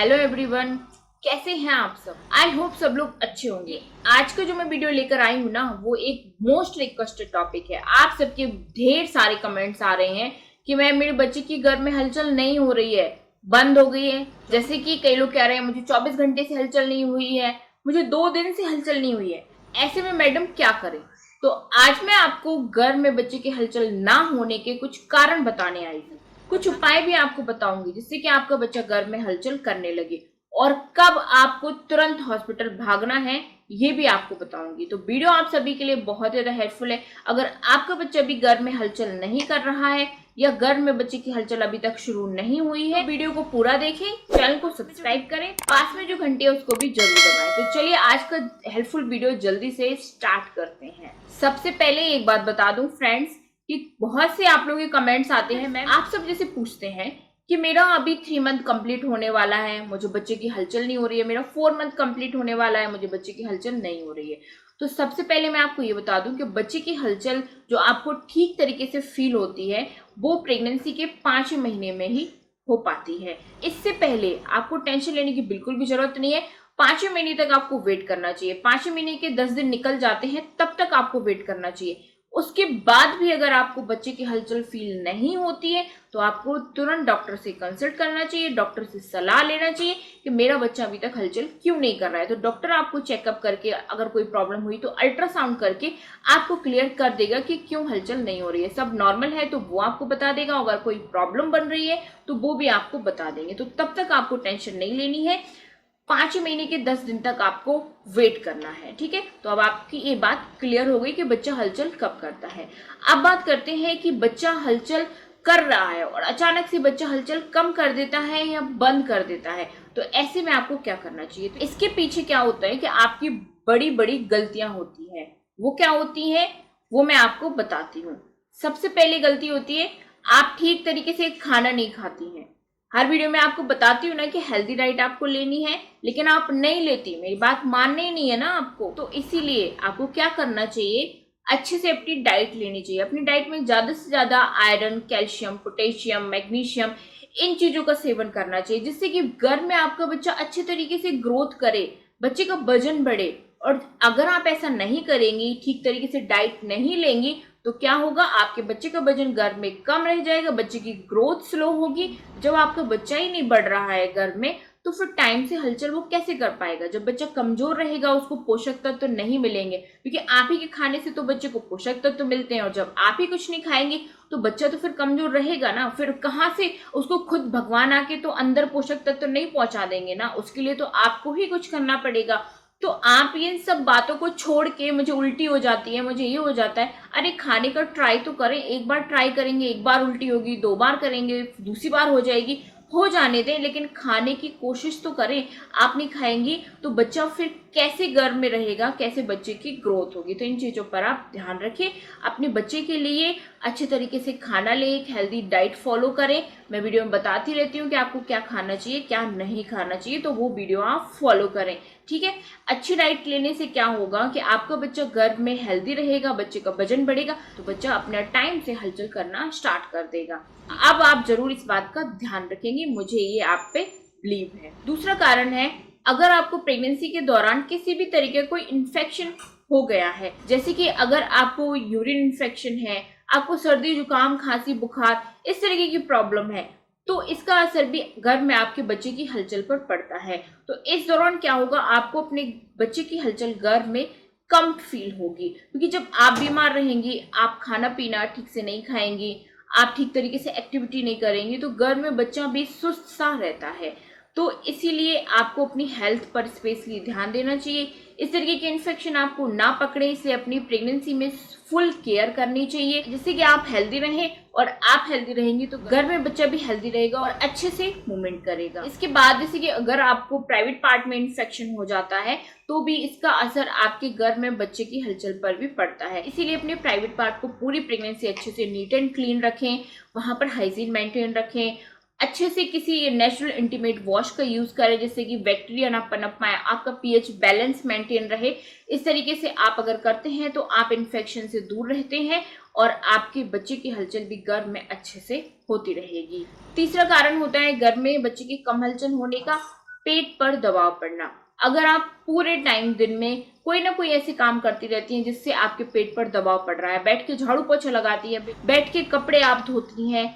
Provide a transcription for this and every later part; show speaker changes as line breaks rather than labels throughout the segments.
Hello everyone, कैसे हैं आप सब। आई होप सब लोग अच्छे होंगे। आज का जो मैं वीडियो लेकर आई हूँ ना, वो एक मोस्ट रिक्वेस्टेड टॉपिक है। आप सबके ढेर सारे कमेंट्स आ रहे हैं कि मैं मेरे बच्चे की घर में हलचल नहीं हो रही है, बंद हो गई है। जैसे कि कई लोग कह रहे हैं मुझे 24 घंटे से हलचल नहीं हुई है, मुझे 2 दिन से हलचल नहीं हुई है। ऐसे में मैडम क्या करें। तो आज मैं आपको घर में बच्चे की हलचल ना होने के कुछ कारण बताने आई हूँ। कुछ उपाय भी आपको बताऊंगी जिससे कि आपका बच्चा घर में हलचल करने लगे, और कब आपको तुरंत हॉस्पिटल भागना है ये भी आपको बताऊंगी। तो वीडियो आप सभी के लिए बहुत ज्यादा हेल्पफुल है। अगर आपका बच्चा भी घर में हलचल नहीं कर रहा है या घर में बच्चे की हलचल अभी तक शुरू नहीं हुई है, तो वीडियो को पूरा देखें, चैनल को सब्सक्राइब करें, पास में जो घंटी है उसको भी जरूर दबाएं। तो चलिए आज का हेल्पफुल वीडियो जल्दी से स्टार्ट करते हैं। सबसे पहले एक बात बता दूं फ्रेंड्स कि बहुत से आप लोगों के कमेंट्स आते हैं, मैम आप सब जैसे पूछते हैं कि मेरा अभी 3 मंथ कंप्लीट होने वाला है, मुझे बच्चे की हलचल नहीं हो रही है, मेरा 4 मंथ कंप्लीट होने वाला है, मुझे बच्चे की हलचल नहीं हो रही है। तो सबसे पहले मैं आपको ये बता दूं कि बच्चे की हलचल जो आपको ठीक तरीके से फील होती है वो प्रेगनेंसी के 5 महीने में ही हो पाती है। इससे पहले आपको टेंशन लेने की बिल्कुल भी जरूरत नहीं है। 5 महीने तक आपको वेट करना चाहिए। 5 महीने के 10 दिन निकल जाते हैं तब तक आपको वेट करना चाहिए। उसके बाद भी अगर आपको बच्चे की हलचल फील नहीं होती है तो आपको तुरंत डॉक्टर से कंसल्ट करना चाहिए, डॉक्टर से सलाह लेना चाहिए कि मेरा बच्चा अभी तक हलचल क्यों नहीं कर रहा है। तो डॉक्टर आपको चेकअप करके अगर कोई प्रॉब्लम हुई तो अल्ट्रासाउंड करके आपको क्लियर कर देगा कि क्यों हलचल नहीं हो रही है। सब नॉर्मल है तो वो आपको बता देगा, अगर कोई प्रॉब्लम बन रही है तो वो भी आपको बता देंगे। तो तब तक आपको टेंशन नहीं लेनी है। 5 महीने के 10 दिन तक आपको वेट करना है, ठीक है। तो अब आपकी ये बात क्लियर हो गई कि बच्चा हलचल कब करता है। अब बात करते हैं कि बच्चा हलचल कर रहा है और अचानक से बच्चा हलचल कम कर देता है या बंद कर देता है, तो ऐसे में आपको क्या करना चाहिए। तो इसके पीछे क्या होता है कि आपकी बड़ी बड़ी गलतियां होती है। वो क्या होती है वो मैं आपको बताती हूँ। सबसे पहली गलती होती है आप ठीक तरीके से खाना नहीं खाती हैं। हर वीडियो में आपको बताती हूँ ना कि हेल्दी डाइट आपको लेनी है, लेकिन आप नहीं लेती, मेरी बात माननी ही नहीं है ना आपको। तो इसीलिए आपको क्या करना चाहिए, अच्छे से अपनी डाइट लेनी चाहिए। अपनी डाइट में ज्यादा से ज्यादा आयरन, कैल्शियम, पोटेशियम, मैग्नीशियम, इन चीजों का सेवन करना चाहिए जिससे कि घर में आपका बच्चा अच्छे तरीके से ग्रोथ करे, बच्चे का वजन बढ़े। और अगर आप ऐसा नहीं करेंगी, ठीक तरीके से डाइट नहीं लेंगी, तो क्या होगा, आपके बच्चे का वजन घर में कम रह जाएगा, बच्चे की ग्रोथ स्लो होगी। जब आपका बच्चा ही नहीं बढ़ रहा है घर में तो फिर टाइम से हलचल वो कैसे कर पाएगा। जब बच्चा कमजोर रहेगा उसको पोषक तत्व तो नहीं मिलेंगे, क्योंकि आप ही के खाने से तो बच्चे को पोषक तत्व तो मिलते हैं, और जब आप ही कुछ नहीं खाएंगे तो बच्चा तो फिर कमजोर रहेगा ना। फिर कहाँ से उसको खुद भगवान आके तो अंदर पोषक तत्व तो नहीं पहुंचा देंगे ना, उसके लिए तो आपको ही कुछ करना पड़ेगा। तो आप इन सब बातों को छोड़ के मुझे उल्टी हो जाती है, मुझे ये हो जाता है, अरे खाने का ट्राई तो करें। एक बार ट्राई करेंगे, एक बार उल्टी होगी, 2 बार करेंगे, दूसरी बार हो जाएगी, हो जाने दें, लेकिन खाने की कोशिश तो करें। आप नहीं खाएंगी तो बच्चा फिर कैसे घर में रहेगा, कैसे बच्चे की ग्रोथ होगी। तो इन चीजों पर आप ध्यान रखें। अपने बच्चे के लिए अच्छे तरीके से खाना लें, एक हेल्दी डाइट फॉलो करें। मैं वीडियो में बताती रहती हूँ कि आपको क्या खाना चाहिए क्या नहीं खाना चाहिए, तो वो वीडियो आप फॉलो करें, ठीक है। अच्छी डाइट लेने से क्या होगा कि आपका बच्चा घर में हेल्दी रहेगा, बच्चे का वजन बढ़ेगा, तो बच्चा अपना टाइम से हलचल करना स्टार्ट कर देगा। अब आप जरूर इस बात का ध्यान रखेंगे, मुझे ये आप पे बिलीव है। दूसरा कारण है, अगर आपको प्रेगनेंसी के दौरान किसी भी तरीके कोई इन्फेक्शन हो गया है, जैसे कि अगर आपको यूरिन इन्फेक्शन है, आपको सर्दी जुकाम खांसी बुखार इस तरीके की प्रॉब्लम है, तो इसका असर भी घर में आपके बच्चे की हलचल पर पड़ता है। तो इस दौरान क्या होगा, आपको अपने बच्चे की हलचल घर में कम फील होगी, क्योंकि जब आप बीमार रहेंगी, आप खाना पीना ठीक से नहीं खाएंगी, आप ठीक तरीके से एक्टिविटी नहीं करेंगी, तो घर में बच्चा भी सुस्त सा रहता है। तो इसीलिए आपको अपनी हेल्थ पर स्पेशली ध्यान देना चाहिए। इस तरीके के इन्फेक्शन आपको ना पकड़े, इसलिए अपनी प्रेगनेंसी में फुल केयर करनी चाहिए जिससे कि आप हेल्दी रहें, और आप हेल्दी रहेंगी तो घर में बच्चा भी हेल्दी रहेगा और अच्छे से मूवमेंट करेगा। इसके बाद जैसे कि अगर आपको प्राइवेट पार्ट में इन्फेक्शन हो जाता है तो भी इसका असर आपके घर में बच्चे की हलचल पर भी पड़ता है। इसीलिए अपने प्राइवेट पार्ट को पूरी प्रेगनेंसी अच्छे से नीट एंड क्लीन रखें, वहां पर हाइजीन मेंटेन रखें, अच्छे से किसी नेचुरल इंटीमेट वॉश का यूज करें जिससे कि बैक्टीरिया ना पनप पाए, आपका पीएच बैलेंस मेंटेन रहे। इस तरीके से आप अगर करते हैं तो आप इन्फेक्शन से दूर रहते हैं और आपके बच्चे की हलचल भी घर में अच्छे से होती रहेगी। तीसरा कारण होता है घर में बच्चे की कम हलचल होने का, पेट पर दबाव पड़ना। अगर आप पूरे टाइम दिन में कोई ना कोई ऐसे काम करती रहती हैं जिससे आपके पेट पर दबाव पड़ रहा है, बैठ के झाड़ू पोछा लगाती है, बैठ के कपड़े आप धोती हैं,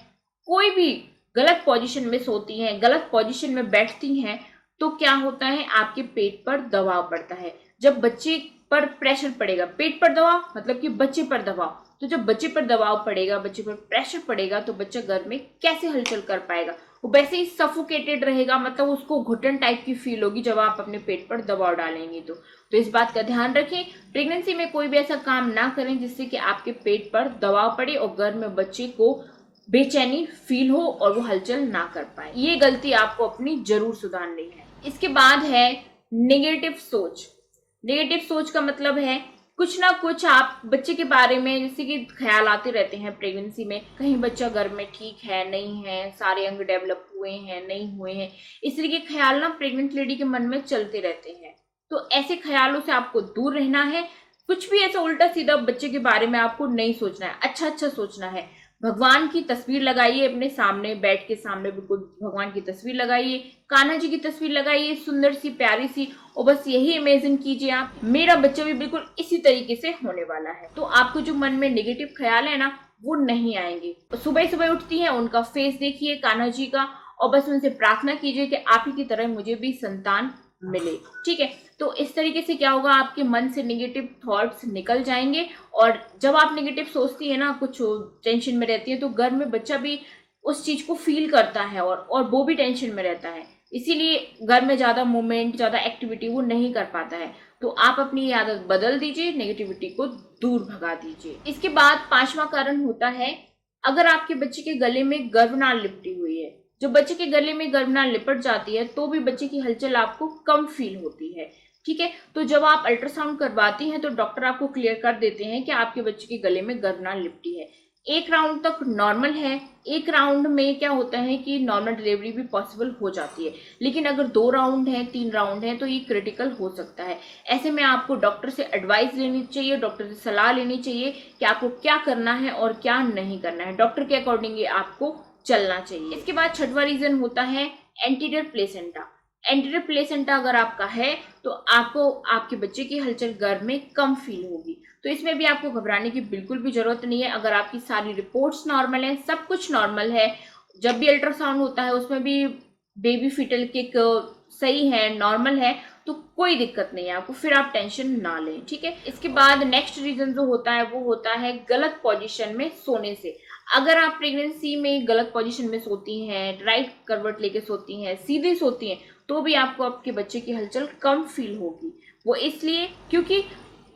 कोई भी गलत पोजीशन में सोती हैं, गलत पोजीशन में बैठती हैं, तो क्या होता है, आपके पेट पर दबाव पड़ता है। जब बच्चे पर प्रेशर पड़ेगा, पेट पर दबाव मतलब कि बच्चे पर दबाव, तो जब बच्चे पर दबाव पड़ेगा, बच्चे पर प्रेशर पड़ेगा, तो बच्चा घर में कैसे हलचल कर पाएगा? वो वैसे ही सफोकेटेड रहेगा, मतलब उसको घुटन टाइप की फील होगी जब आप अपने पेट पर दबाव डालेंगे। तो इस बात का ध्यान रखें, प्रेगनेंसी में कोई भी ऐसा काम ना करें जिससे कि आपके पेट पर दबाव पड़े और घर में बच्चे को बेचैनी फील हो और वो हलचल ना कर पाए। ये गलती आपको अपनी जरूर सुधारनी है। इसके बाद है नेगेटिव सोच। नेगेटिव सोच का मतलब है कुछ ना कुछ आप बच्चे के बारे में, जैसे कि ख्याल आते रहते हैं प्रेगनेंसी में, कहीं बच्चा घर में ठीक है नहीं है, सारे अंग डेवलप हुए हैं नहीं हुए हैं, इस तरह के ख्याल ना प्रेग्नेंट लेडी के मन में चलते रहते हैं। तो ऐसे ख्यालों से आपको दूर रहना है। कुछ भी ऐसा उल्टा सीधा बच्चे के बारे में आपको नहीं सोचना है, अच्छा अच्छा सोचना है। भगवान की तस्वीर लगाइए अपने सामने, बेड के सामने बिल्कुल भगवान की तस्वीर लगाइए, कान्हा जी की तस्वीर लगाइए, सुंदर सी प्यारी सी, और बस यही इमेजिन कीजिए आप, मेरा बच्चा भी बिल्कुल इसी तरीके से होने वाला है। तो आपको जो मन में नेगेटिव ख्याल है ना, वो नहीं आएंगे। सुबह सुबह उठती है, उनका फेस देखिए कान्हा जी का, और बस उनसे प्रार्थना कीजिए कि आप ही की तरह मुझे भी संतान मिले। ठीक है, तो इस तरीके से क्या होगा, आपके मन से नेगेटिव थॉट्स निकल जाएंगे। और जब आप नेगेटिव सोचती है ना, कुछ टेंशन में रहती है, तो घर में बच्चा भी उस चीज को फील करता है और वो भी टेंशन में रहता है, इसीलिए घर में ज्यादा मूवमेंट, ज्यादा एक्टिविटी वो नहीं कर पाता है। तो आप अपनी ये आदत बदल दीजिए, नेगेटिविटी को दूर भगा दीजिए। इसके बाद 5वां कारण होता है, अगर आपके बच्चे के गले में गर्भनाल लिपटी हुई है। जब बच्चे के गले में गर्भनाल लिपट जाती है तो भी बच्चे की हलचल आपको कम फील होती है। ठीक है, तो जब आप अल्ट्रासाउंड करवाती हैं तो डॉक्टर आपको क्लियर कर देते हैं कि आपके बच्चे के गले में गर्भनाल लिपटी है। एक राउंड तक नॉर्मल है, एक राउंड में क्या होता है कि नॉर्मल डिलीवरी भी पॉसिबल हो जाती है, लेकिन अगर 2 राउंड है, 3 राउंड है, तो ये क्रिटिकल हो सकता है। ऐसे में आपको डॉक्टर से एडवाइस लेनी चाहिए, डॉक्टर से सलाह लेनी चाहिए कि आपको क्या करना है और क्या नहीं करना है। डॉक्टर के अकॉर्डिंग आपको चलना चाहिए। इसके बाद 6वां रीजन होता है एंटीरियर प्लेसेंटा। एंटीरियर प्लेसेंटा अगर आपका है तो आपको आपके बच्चे की हलचल घर में कम फील होगी। तो इसमें भी आपको घबराने की बिल्कुल भी जरूरत नहीं है। अगर आपकी सारी रिपोर्ट्स नॉर्मल है, सब कुछ नॉर्मल है, जब भी अल्ट्रासाउंड होता है उसमें भी बेबी फीटल किक सही है, नॉर्मल है, तो कोई दिक्कत नहीं है आपको, फिर आप टेंशन ना लें। ठीक है, इसके बाद नेक्स्ट रीजन जो होता है वो होता है गलत पोजीशन में सोने से। अगर आप प्रेगनेंसी में गलत पोजीशन में सोती हैं, राइट करवट लेके सोती हैं, सीधे सोती हैं, तो भी आपको आपके बच्चे की हलचल कम फील होगी। वो इसलिए क्योंकि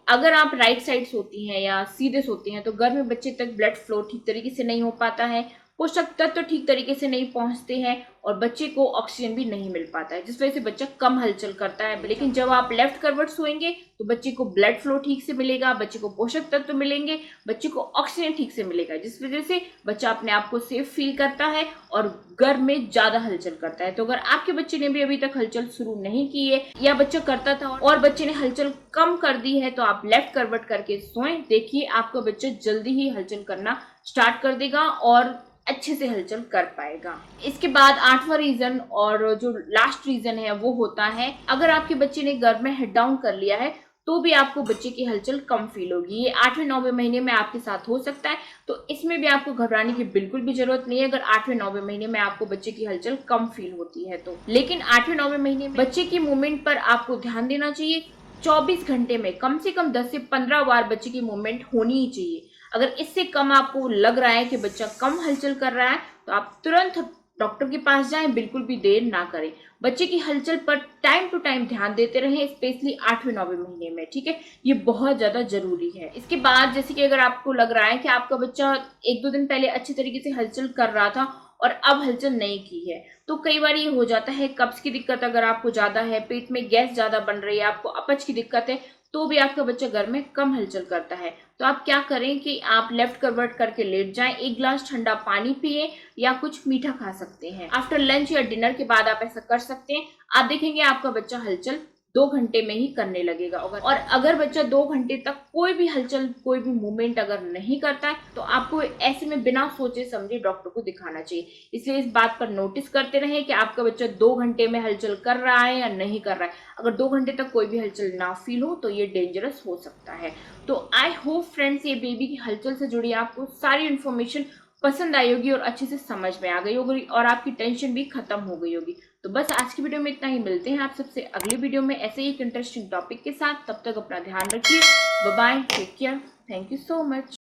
अगर आप राइट साइड सोती हैं या सीधे सोती हैं तो घर में बच्चे तक ब्लड फ्लो ठीक तरीके से नहीं हो पाता है, पोषक तत्व ठीक तरीके से नहीं पहुंचते हैं और बच्चे को ऑक्सीजन भी नहीं मिल पाता है, जिस वजह से बच्चा कम हलचल करता है। लेकिन जब आप लेफ्ट करवट सोएंगे तो बच्चे को ब्लड फ्लो ठीक से मिलेगा, बच्चे को पोषक तत्व मिलेंगे, बच्चे को ऑक्सीजन ठीक से मिलेगा, जिस वजह से बच्चा अपने आप को सेफ फील करता है और घर में ज्यादा हलचल करता है। तो अगर आपके बच्चे ने भी अभी तक हलचल शुरू नहीं की है या बच्चा करता था और बच्चे ने हलचल कम कर दी है, तो आप लेफ्ट करवट करके सोएं। देखिए आपका बच्चा जल्दी ही हलचल करना स्टार्ट कर देगा और अच्छे से हलचल कर पाएगा। इसके बाद 8वां रीजन और जो लास्ट रीजन है वो होता है, अगर आपके बच्चे ने गर्भ में हेड डाउन कर लिया है तो भी आपको बच्चे की हलचल कम फील होगी। ये 8वें-9वें महीने में आपके साथ हो सकता है, तो इसमें भी आपको घबराने की बिल्कुल भी जरूरत नहीं है अगर 8वें-9वें महीने में आपको बच्चे की हलचल कम फील होती है तो। लेकिन 8वें-9वें महीने में बच्चे की मूवमेंट पर आपको ध्यान देना चाहिए। 24 घंटे में कम से कम 10 से 15 बार बच्चे की मूवमेंट होनी ही चाहिए। अगर इससे कम आपको लग रहा है कि बच्चा कम हलचल कर रहा है तो आप तुरंत डॉक्टर के पास जाएं, बिल्कुल भी देर ना करें। बच्चे की हलचल पर टाइम टू टाइम ध्यान देते रहें, स्पेशली 8वें-9वें महीने में। ठीक है, ये बहुत ज्यादा जरूरी है। इसके बाद जैसे कि अगर आपको लग रहा है कि आपका बच्चा 1-2 दिन पहले अच्छे तरीके से हलचल कर रहा था और अब हलचल नहीं की है, तो कई बार ये हो जाता है कब्ज की दिक्कत अगर आपको ज्यादा है, पेट में गैस ज्यादा बन रही है, आपको अपच की दिक्कत है, तो भी आपका बच्चा घर में कम हलचल करता है। तो आप क्या करें कि आप लेफ्ट करवट करके लेट जाएं, 1 गिलास ठंडा पानी पिए या कुछ मीठा खा सकते हैं। आफ्टर लंच या डिनर के बाद आप ऐसा कर सकते हैं। आप देखेंगे आपका बच्चा हलचल 2 घंटे में ही करने लगेगा। और अगर बच्चा 2 घंटे तक कोई भी हलचल, कोई भी मूवमेंट अगर नहीं करता है तो आपको ऐसे में बिना सोचे समझे डॉक्टर को दिखाना चाहिए। इसलिए इस बात पर नोटिस करते रहें कि आपका बच्चा 2 घंटे में हलचल कर रहा है या नहीं कर रहा है। अगर 2 घंटे तक कोई भी हलचल ना फील हो तो ये डेंजरस हो सकता है। तो आई होप फ्रेंड्स ये बेबी की हलचल से जुड़ी आपको सारी इन्फॉर्मेशन पसंद आई होगी और अच्छे से समझ में आ गई होगी और आपकी टेंशन भी खत्म हो गई होगी। तो बस आज की वीडियो में इतना ही। मिलते हैं आप सबसे अगली वीडियो में ऐसे ही एक इंटरेस्टिंग टॉपिक के साथ। तब तक अपना ध्यान रखिए। Bye bye, take care, thank you so much.